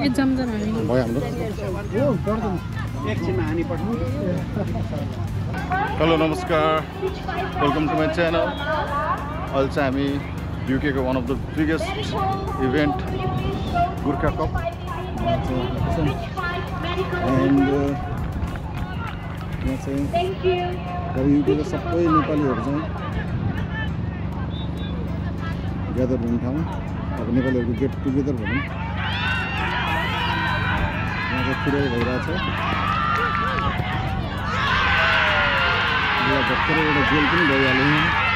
भयो हाम्रो हेलो नमस्कार वेलकम टु माई च्यानल अहिले चाहिँ हामी युकेको one of the biggest event Gorkha cup and यहाँ चाहिँ अब युकेको सबै नेपालीहरू चाहिँ ग्यादर हुने ठाउँ अब नेपालीहरूको गेट टुगेदर भनौँ यहाँ चाहिँ फुटबल भइरहेछ भर्खरै एउटा गोल पनि भइहाल्यो यहाँ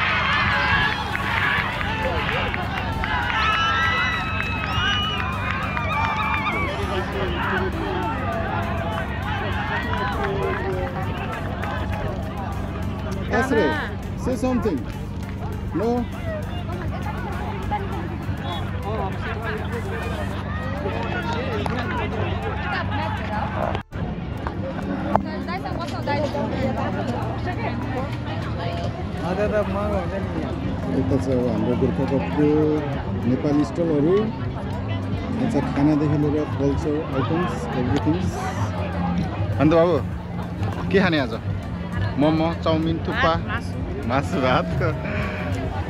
Asre, say something. No? यता चाहिँ अब हाम्रो गोर्खा कपको नेपाली स्टलहरू यहाँ चाहिँ खानादेखि लिएर कल्चर आइटम्स एभ्रिथिङ्स अन्त बाबु के खाने आज मोमो चाउमिन थुक्पा मासु भात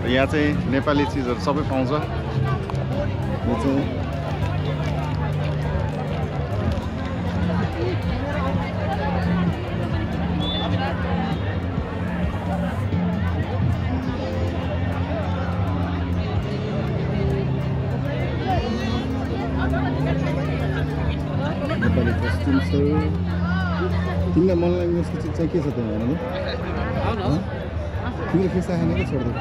यहाँ चाहिँ नेपाली चिजहरू सबै पाउँछ यो चाहिँ नेपाली कस्ट्युम्सहरू तिमीलाई मन लाग्ने जस्तो चिज चाहिँ के छ त्यहाँ भन तिमीले फिसा खाने कि छोड्दै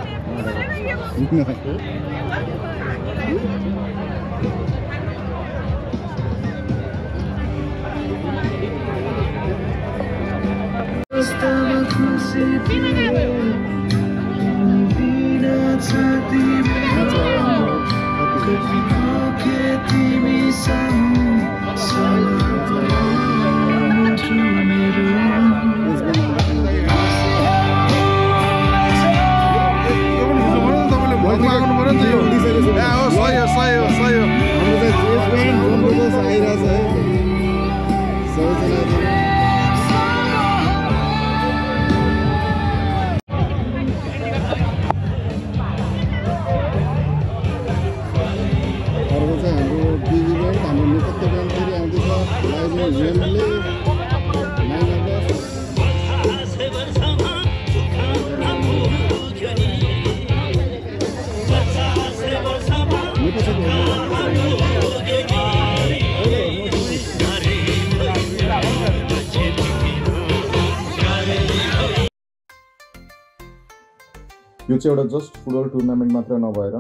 यो चाहिँ एउटा जस्ट फुटबल टुर्नामेन्ट मात्र नभएर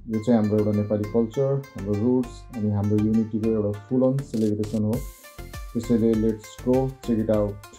यो चाहिँ हाम्रो एउटा नेपाली कल्चर हाम्रो रुट्स अनि हाम्रो युनिटीको एउटा फुल अन सेलिब्रेसन हो त्यसैले let's go check it out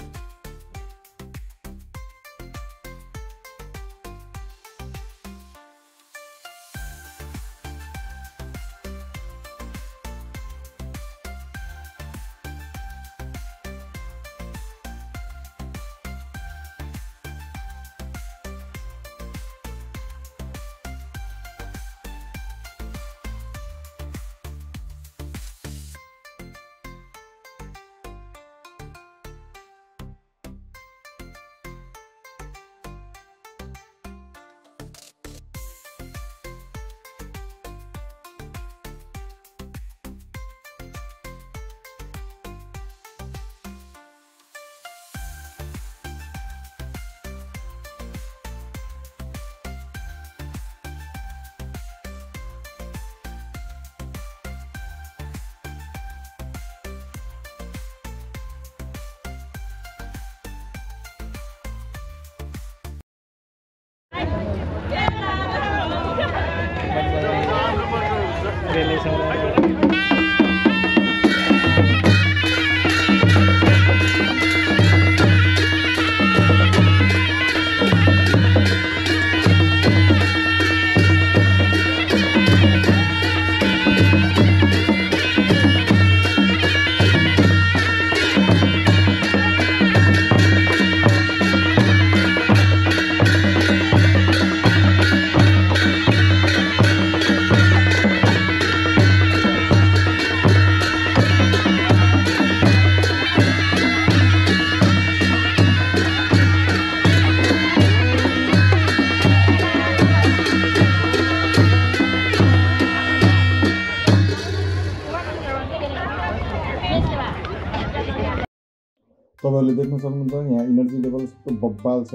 तपाईहरुले देख्न सक्नुहुन्छ यहाँ इनर्जी लेभल कस्तो बब्बाल छ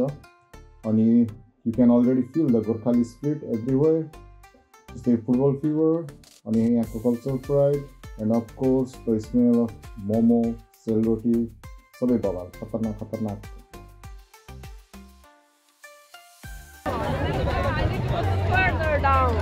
अनि you can already feel the Gorkhali spirit everywhere. Just a football fever, and here cultural pride, and of course the smell of momo, sel roti, sabai babal, khatarnak, khatarnak. Further down.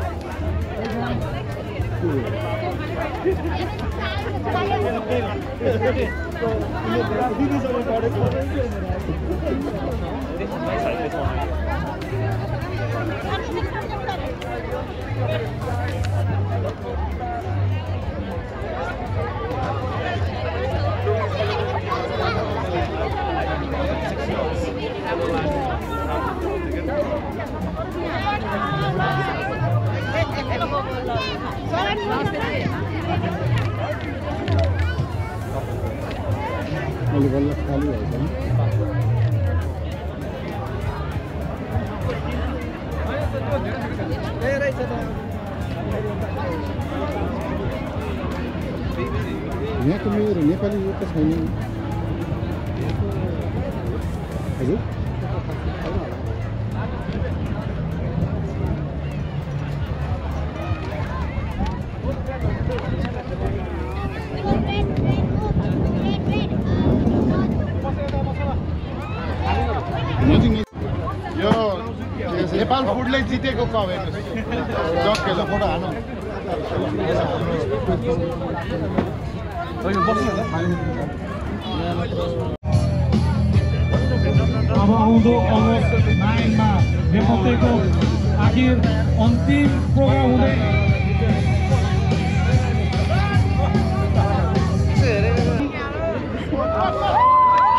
बल्ल खाली भएछ नि यहाँको मेरो नेपाली यो त छैन नि हजुर नेपाल फुडले जितेको कप हेर्नुहोस् 10 किलो फोटो हानु अब आउँदो अगस्त 9 मा नेपालको आखिर अन्तिम प्रोग्राम हुँदै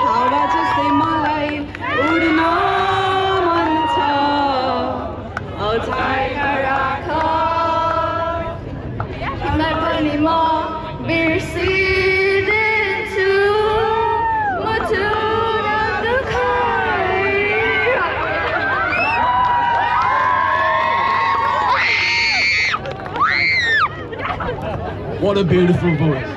हावा जस्तै मलाई उड्न मन छ औझाइमा राख तिमीलाई पनि म बिर्सिदिन्छु मुटुमा दुखाइ What a beautiful voice.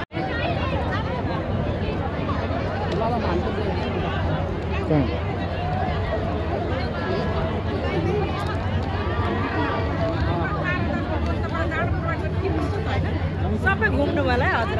सबै घुम्नु होला हजुर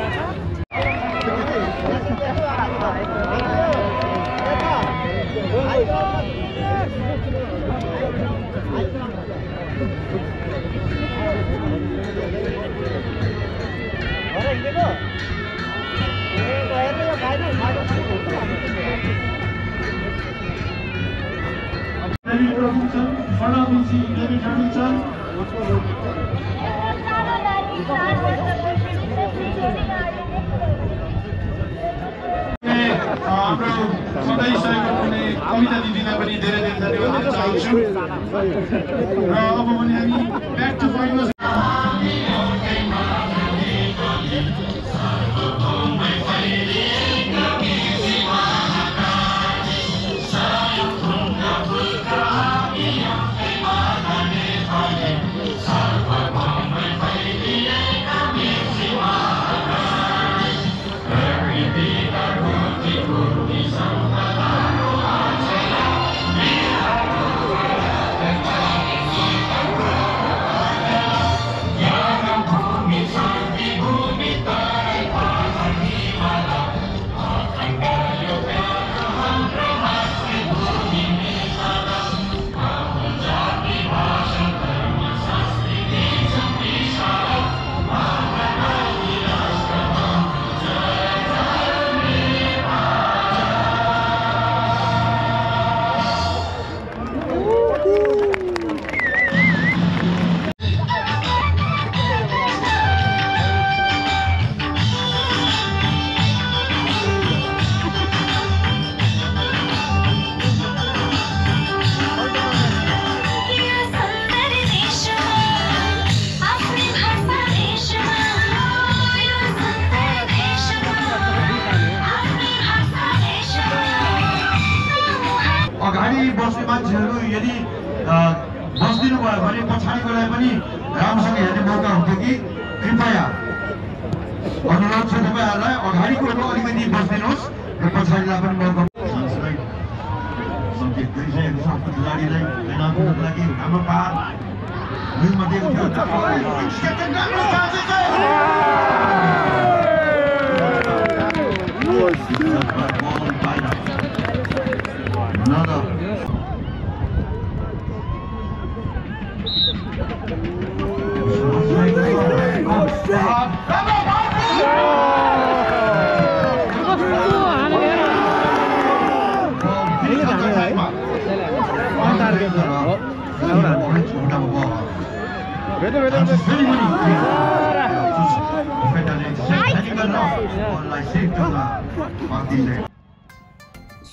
कविता दिदीलाई पनि धेरै धेरै धन्यवाद दिन चाहन्छु र अब भने हामी ब्याक टु फाइनल अगाडि बस्ने मान्छेहरू यदि बस्दिनु भयो भने पछाडिकोलाई पनि राम्रोसँग हेर्ने मौका हुन्थ्यो कि कृपया अनुरोध छ तपाईहरुलाई अगाडिको अलिकति बस्दिनुहोस् पछाडिलाई पनि मौका सङ्केत गरिसकेको छ आफ्नो खेलाडीलाई खेल्नको लागि हाम्रो पार दुईमा दिएको थियो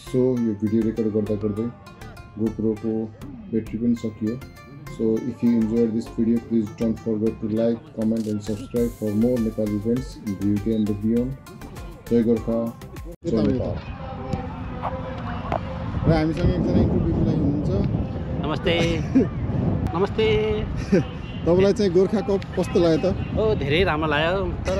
सो यो भिडियो रेकर्ड गर्दा गर्दै गोप्रोको ब्याट्री पनि सकियो so if you enjoy this video please don't forget to like comment and subscribe for more Nepali events in the UK and the beyond जय गोर्खा जय नेपाल र हामीसँग एकजना इन्टरभ्यूको लागि हुनुहुन्छ नमस्ते नमस्ते तपाईँलाई चाहिँ गोर्खा कप कस्तो लाग्यो त ओ धेरै राम्रो लाग्यो तर